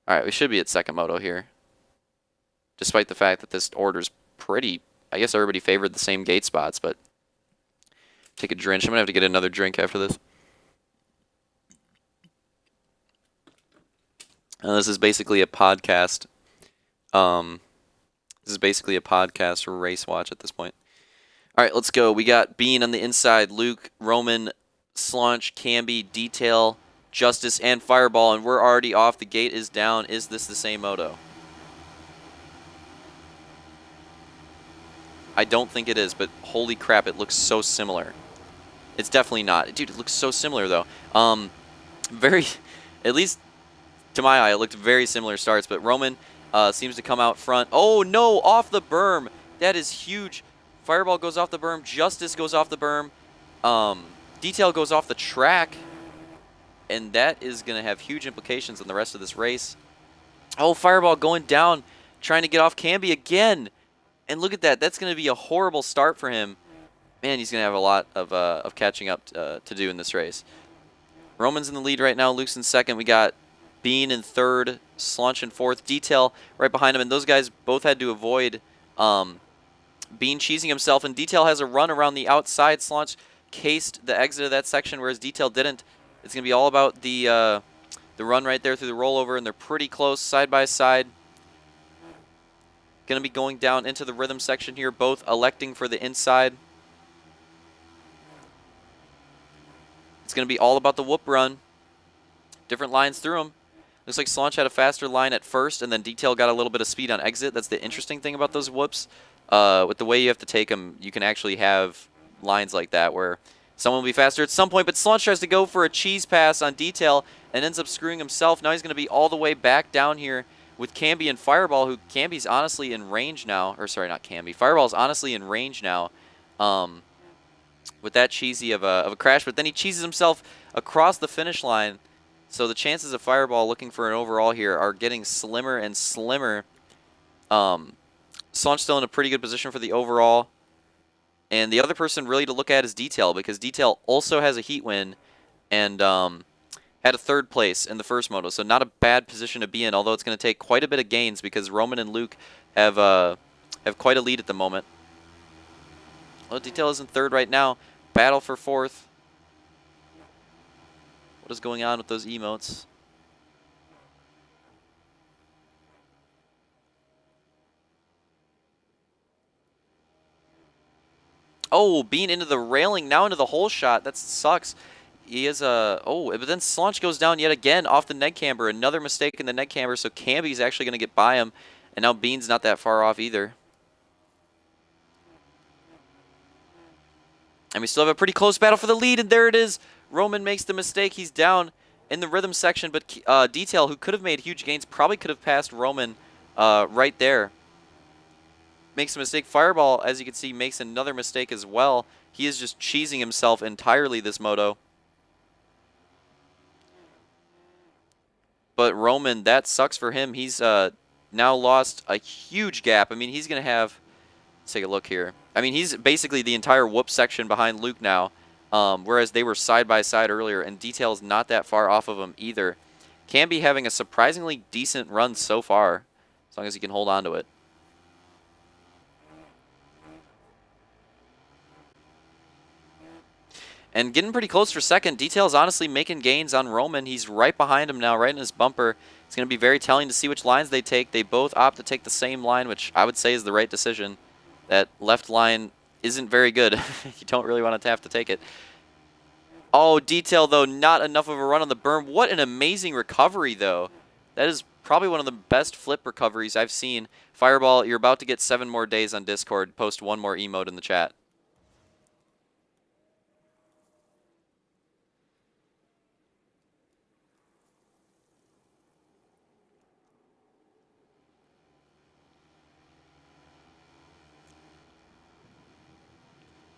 All right, we should be at second moto here, despite the fact that this order's pretty. I guess everybody favored the same gate spots, but take a drench. I'm gonna have to get another drink after this. This is basically a podcast. This is basically a podcast race watch at this point. All right, let's go. We got Bean on the inside, Luke, Roman, Slaunch, Camby, Detail, Justice, and Fireball, and we're already off. The gate is down. Is this the same moto? I don't think it is, but holy crap, it looks so similar. It's definitely not. Dude, it looks so similar, though. Very, at least to my eye, it looked very similar starts, but Roman seems to come out front. Oh, no, off the berm. That is huge. Fireball goes off the berm. Justice goes off the berm. Detail goes off the track. And that is going to have huge implications on the rest of this race. Oh, Fireball going down, trying to get off Camby again. And look at that. That's going to be a horrible start for him. Man, he's going to have a lot of catching up to do in this race. Roman's in the lead right now. Luke's in second. We got Bean in third, Slunch in fourth, Detail right behind him. And those guys both had to avoid Bean cheesing himself. And Detail has a run around the outside. Slunch cased the exit of that section, whereas Detail didn't. It's going to be all about the run right there through the rollover, and they're pretty close side by side. Going to be going down into the rhythm section here, both electing for the inside. It's going to be all about the whoop run. Different lines through them. Looks like Slaunch had a faster line at first, and then Detail got a little bit of speed on exit. That's the interesting thing about those whoops. With the way you have to take them, you can actually have lines like that where someone will be faster at some point, but Slaunch tries to go for a cheese pass on Detail and ends up screwing himself. Now he's going to be all the way back down here with Camby and Fireball, who Camby's honestly in range now. Or sorry, not Camby. Fireball's honestly in range now with that cheesy of a crash, but then he cheeses himself across the finish line. So the chances of Fireball looking for an overall here are getting slimmer and slimmer. Slaunch still in a pretty good position for the overall. And the other person really to look at is Detail, because Detail also has a heat win and had a third place in the first moto. So not a bad position to be in, although it's going to take quite a bit of gains because Roman and Luke have quite a lead at the moment. Well, Detail is in third right now. Battle for fourth. What is going on with those emotes? Oh, Bean into the railing, now into the hole shot. That sucks. He is but then Slaunch goes down yet again off the neck camber. Another mistake in the neck camber, so Camby's actually going to get by him. And now Bean's not that far off either. And we still have a pretty close battle for the lead, and there it is. Roman makes the mistake. He's down in the rhythm section, but Detail, who could have made huge gains, probably could have passed Roman right there. Makes a mistake. Fireball, as you can see, makes another mistake as well. He is just cheesing himself entirely this moto. But Roman, that sucks for him. He's now lost a huge gap. I mean, he's going to have... Let's take a look here. I mean, he's basically the entire whoop section behind Luke now, whereas they were side by side earlier, and Detail's not that far off of him either. Camby having a surprisingly decent run so far, as long as he can hold on to it. And getting pretty close for second. Detail's honestly making gains on Roman. He's right behind him now, right in his bumper. It's going to be very telling to see which lines they take. They both opt to take the same line, which I would say is the right decision. That left line isn't very good. You don't really want to have to take it. Oh, Detail, though, not enough of a run on the berm. What an amazing recovery, though. That is probably one of the best flip recoveries I've seen. Fireball, you're about to get 7 more days on Discord. Post 1 more emote in the chat.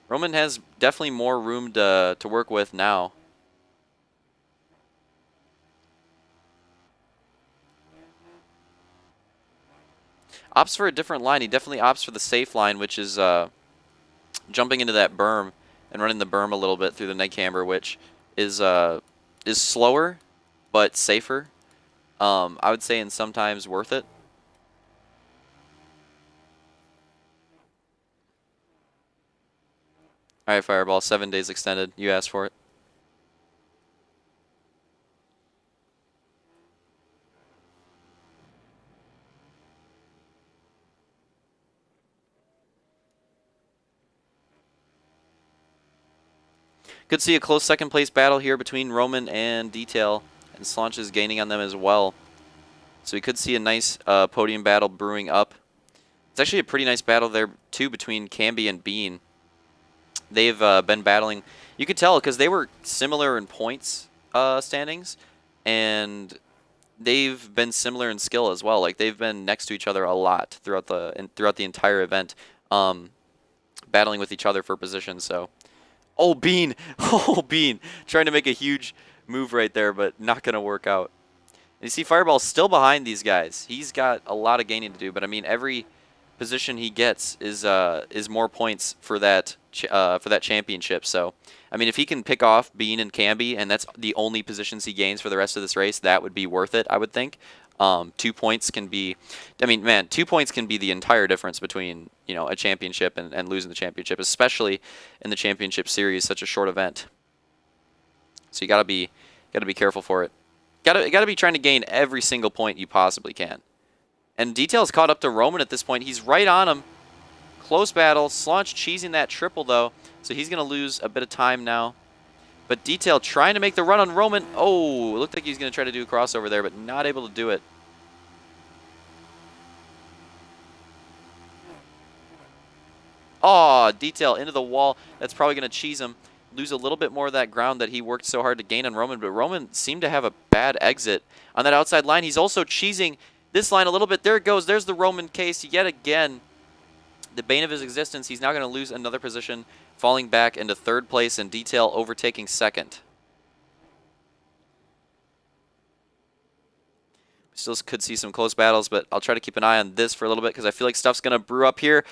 Roman has definitely more room to work with now. Opts for a different line. He definitely opts for the safe line, which is jumping into that berm and running the berm a little bit through the neck camber, which is slower but safer. I would say, and sometimes worth it. All right, Fireball, 7 days extended. You asked for it. Could see a close second place battle here between Roman and Detail, and Slaunch is gaining on them as well. So we could see a nice podium battle brewing up. It's actually a pretty nice battle there, too, between Camby and Bean. They've been battling. You could tell because they were similar in points standings, and they've been similar in skill as well. Like, they've been next to each other a lot throughout the entire event, battling with each other for position. So, oh, Bean! Oh, Bean! Trying to make a huge move right there, but not going to work out. And you see Fireball's still behind these guys. He's got a lot of gaining to do, but I mean, every position he gets is more points for that championship. So, I mean, if he can pick off Bean and Camby, and that's the only positions he gains for the rest of this race, that would be worth it, I would think. 2 points can be, I mean, man, 2 points can be the entire difference between, you know, a championship and losing the championship, especially in the championship series, such a short event. So you gotta be careful for it. Gotta be trying to gain every single point you possibly can. And Detail's caught up to Roman at this point. He's right on him. Close battle. Slaunch cheesing that triple, though. So he's going to lose a bit of time now. But Detail trying to make the run on Roman. Oh, it looked like he's going to try to do a crossover there, but not able to do it. Oh, Detail into the wall. That's probably going to cheese him. Lose a little bit more of that ground that he worked so hard to gain on Roman. But Roman seemed to have a bad exit on that outside line. He's also cheesing this line a little bit. There it goes. There's the Roman case yet again. The bane of his existence. He's now going to lose another position, falling back into third place, and Detail overtaking second. Still could see some close battles, but I'll try to keep an eye on this for a little bit because I feel like stuff's going to brew up here.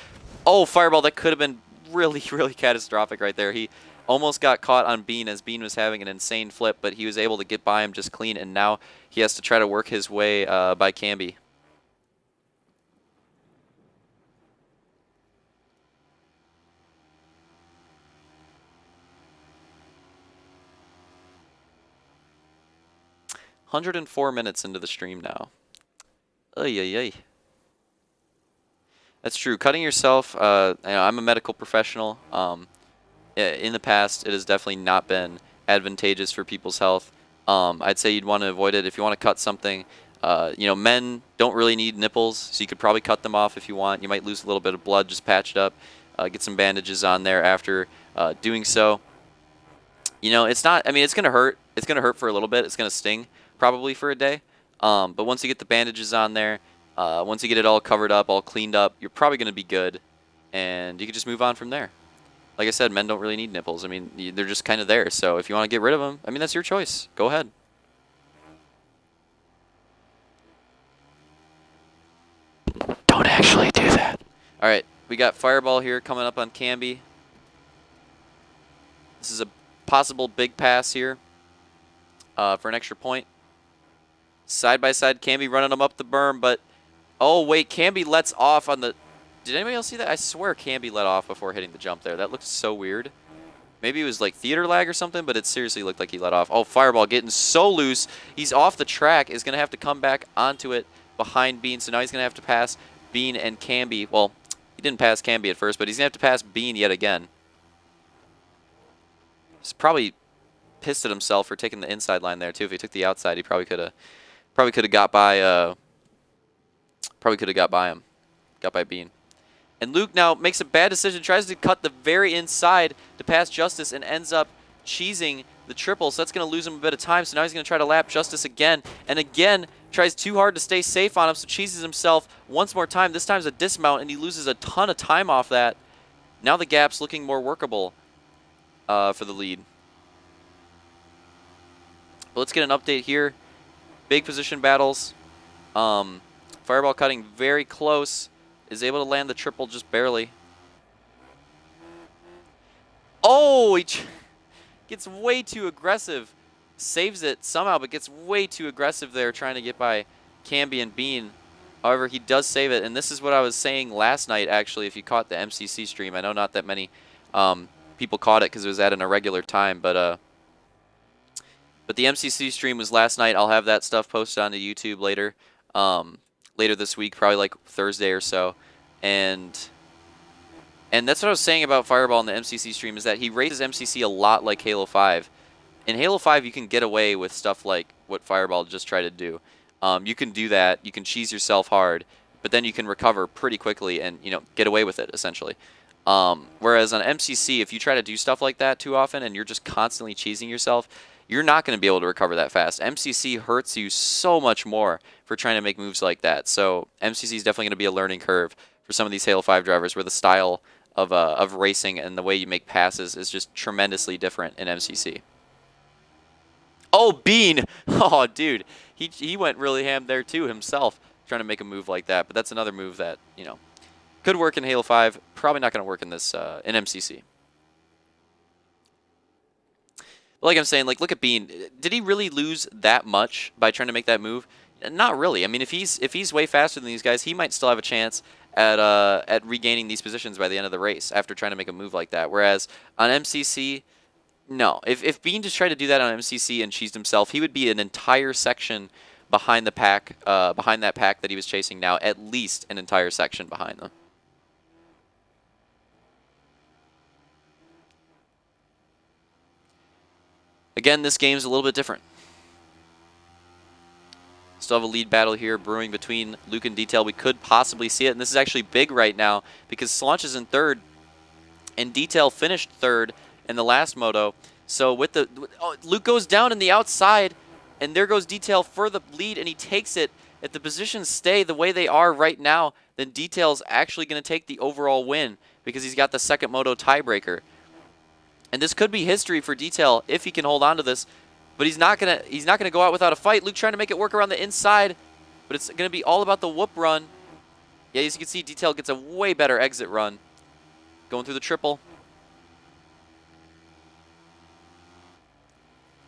Oh, Fireball. That could have been really, really catastrophic right there. He almost got caught on Bean as Bean was having an insane flip, but he was able to get by him just clean, and now he has to try to work his way by Camby. $104 into the stream now. Ay, ay, ay. That's true. Cutting yourself, you know, I'm a medical professional. In the past, it has definitely not been advantageous for people's health. I'd say you'd want to avoid it if you want to cut something. You know, men don't really need nipples, so you could probably cut them off if you want. You might lose a little bit of blood, just patch it up, get some bandages on there after doing so. You know, it's not, I mean, it's going to hurt. It's going to hurt for a little bit. It's going to sting probably for a day. But once you get the bandages on there, once you get it all covered up, all cleaned up, you're probably going to be good. And you can just move on from there. Like I said, men don't really need nipples. I mean, they're just kind of there. So if you want to get rid of them, I mean, that's your choice. Go ahead. Don't actually do that. All right, we got Fireball here coming up on Camby. This is a possible big pass here for an extra point. Side by side, Camby running them up the berm, but oh wait, Camby lets off on the. Did anybody else see that? I swear Camby let off before hitting the jump there. That looked so weird. Maybe it was like theater lag or something, but it seriously looked like he let off. Oh, Fireball getting so loose. He's off the track. Is going to have to come back onto it behind Bean. So now he's going to have to pass Bean and Camby. Well, he didn't pass Camby at first, but he's going to have to pass Bean yet again. He's probably pissed at himself for taking the inside line there, too. If he took the outside, he probably could have got by him. Got by Bean. And Luke now makes a bad decision, tries to cut the very inside to pass Justice and ends up cheesing the triple. So that's going to lose him a bit of time. So now he's going to try to lap Justice again. And again, tries too hard to stay safe on him. So cheeses himself once more time. This time's a dismount, and he loses a ton of time off that. Now the gap's looking more workable for the lead. But let's get an update here. Big position battles. Fireball cutting very close. Is able to land the triple just barely. Oh, he gets way too aggressive. saves it somehow, but gets way too aggressive there trying to get by Camby and Bean. However, he does save it, and this is what I was saying last night, actually, if you caught the MCC stream. I know not that many people caught it because it was at an irregular time, but the MCC stream was last night. I'll have that stuff posted onto YouTube later, later this week, probably like Thursday or so, and that's what I was saying about Fireball in the MCC stream, is that he raises MCC a lot like Halo 5. In Halo 5, you can get away with stuff like what Fireball just tried to do. You can do that. You can cheese yourself hard, but then you can recover pretty quickly and, you know, get away with it, essentially. Whereas on MCC, if you try to do stuff like that too often and you're just constantly cheesing yourself, you're not going to be able to recover that fast. MCC hurts you so much more for trying to make moves like that. So MCC is definitely going to be a learning curve for some of these Halo 5 drivers, where the style of racing and the way you make passes is just tremendously different in MCC. Oh, Bean! Oh, dude. He went really ham there, too, himself, trying to make a move like that. But that's another move that, you know, could work in Halo 5. Probably not going to work in this, in MCC. But like I'm saying, like, look at Bean. Did he really lose that much by trying to make that move? Not really. I mean, if he's way faster than these guys, he might still have a chance at regaining these positions by the end of the race after trying to make a move like that. Whereas on MCC... no, if Bean just tried to do that on MCC and cheesed himself, he would be an entire section behind the pack, behind that pack that he was chasing now, at least an entire section behind them. Again, this game's a little bit different. Still have a lead battle here brewing between Luke and Detail. We could possibly see it, and this is actually big right now because Slaunch is in third, and Detail finished third in the last moto. So with the Luke goes down in the outside, and there goes Detail for the lead, and he takes it. If the positions stay the way they are right now, then Detail's actually going to take the overall win because he's got the second moto tiebreaker. And this could be history for Detail if he can hold on to this, but he's not gonna go out without a fight. Luke trying to make it work around the inside, but it's gonna be all about the whoop run. Yeah, as you can see, Detail gets a way better exit run, going through the triple.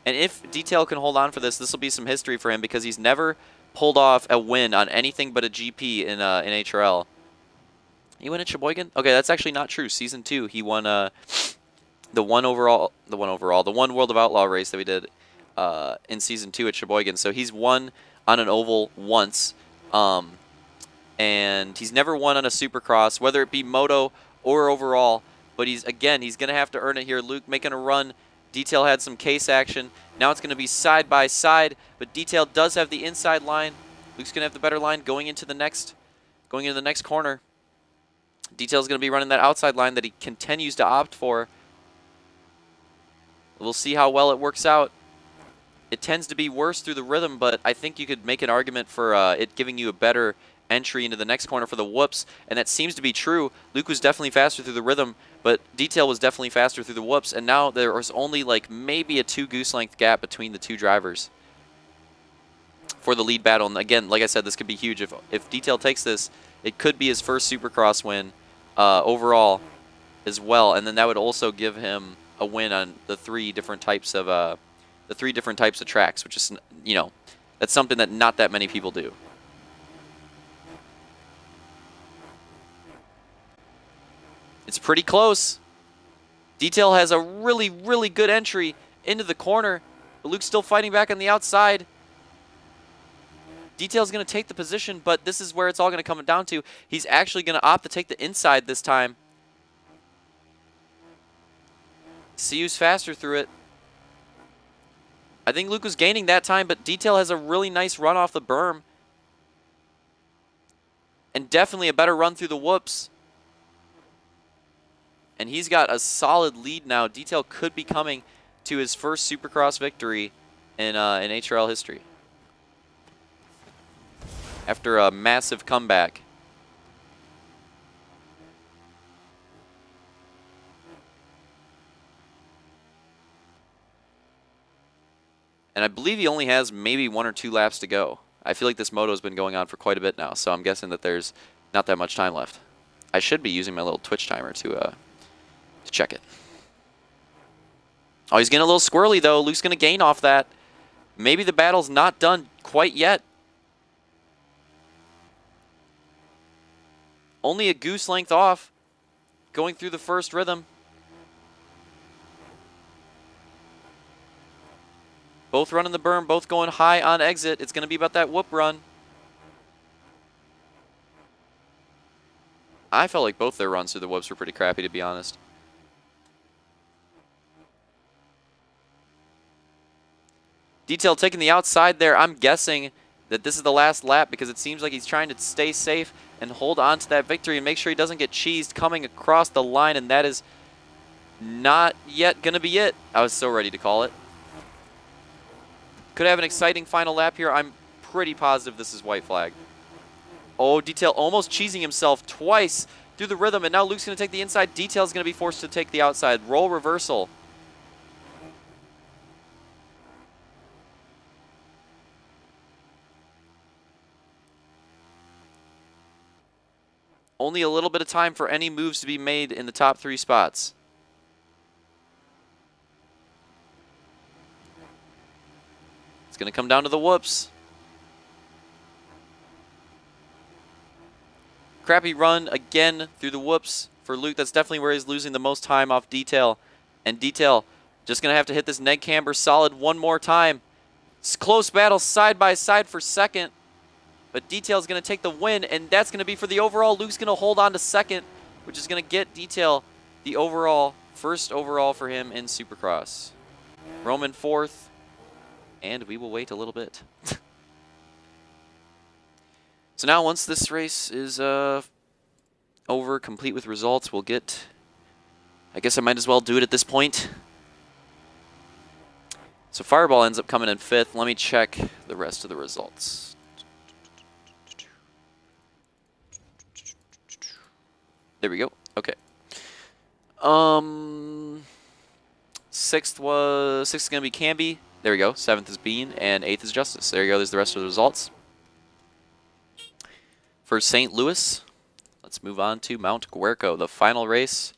And if Detail can hold on for this, this will be some history for him because he's never pulled off a win on anything but a GP in HRL. He won at Sheboygan? Okay, that's actually not true. Season 2, he won the one World of Outlaw race that we did in Season 2 at Sheboygan. So he's won on an oval once, and he's never won on a Supercross, whether it be Moto or overall. But he's going to have to earn it here. Luke making a run. Detail had some case action. Now it's going to be side by side, but Detail does have the inside line. Luke's going to have the better line going into the next corner. Detail's going to be running that outside line that he continues to opt for. We'll see how well it works out. It tends to be worse through the rhythm, but I think you could make an argument for it giving you a better entry into the next corner for the whoops, and that seems to be true. Luke was definitely faster through the rhythm, but Detail was definitely faster through the whoops, and now there was only like maybe a 2 goose length gap between the two drivers for the lead battle. And again, like I said, this could be huge. If Detail takes this, it could be his first Supercross win overall as well, and then that would also give him a win on the three different types of tracks, which is, you know, that's something that not that many people do. It's pretty close. Detail has a really, really good entry into the corner, but Luke's still fighting back on the outside. Detail's going to take the position, but this is where it's all going to come down to. He's actually going to opt to take the inside this time. See who's faster through it. I think Luke was gaining that time, but Detail has a really nice run off the berm. And definitely a better run through the whoops. And he's got a solid lead now. Detail could be coming to his first Supercross victory in HRL history after a massive comeback. And I believe he only has maybe 1 or 2 laps to go. I feel like this moto's been going on for quite a bit now, so I'm guessing that there's not that much time left. I should be using my little Twitch timer to check it. Oh, he's getting a little squirrely, though. Luke's going to gain off that. Maybe the battle's not done quite yet. Only a goose length off going through the first rhythm. Both running the berm, both going high on exit. It's going to be about that whoop run. I felt like both their runs through the whoops were pretty crappy, to be honest. Detail taking the outside there. I'm guessing that this is the last lap because it seems like he's trying to stay safe and hold on to that victory and make sure he doesn't get cheesed coming across the line, and that is not yet going to be it. I was so ready to call it. Could have an exciting final lap here. I'm pretty positive this is white flag. Oh, Detail almost cheesing himself twice through the rhythm, and now Luke's going to take the inside. Detail's going to be forced to take the outside. Roll reversal. Only a little bit of time for any moves to be made in the top 3 spots. It's going to come down to the whoops. Crappy run again through the whoops for Luke. That's definitely where he's losing the most time off Detail. And Detail just going to have to hit this neg camber solid one more time. It's close battle side by side for second. But Detail's going to take the win, and that's going to be for the overall. Luke's going to hold on to second, which is going to get Detail the overall, first overall for him in Supercross. Roman fourth, and we will wait a little bit. So now once this race is over, complete with results, we'll get... I guess I might as well do it at this point. So Fireball ends up coming in 5th. Let me check the rest of the results. There we go. Okay. 6th is gonna be Camby. There we go. 7th is Bean, and 8th is Justice. There you go. There's the rest of the results. For St. Louis, let's move on to Mount Guerco, the final race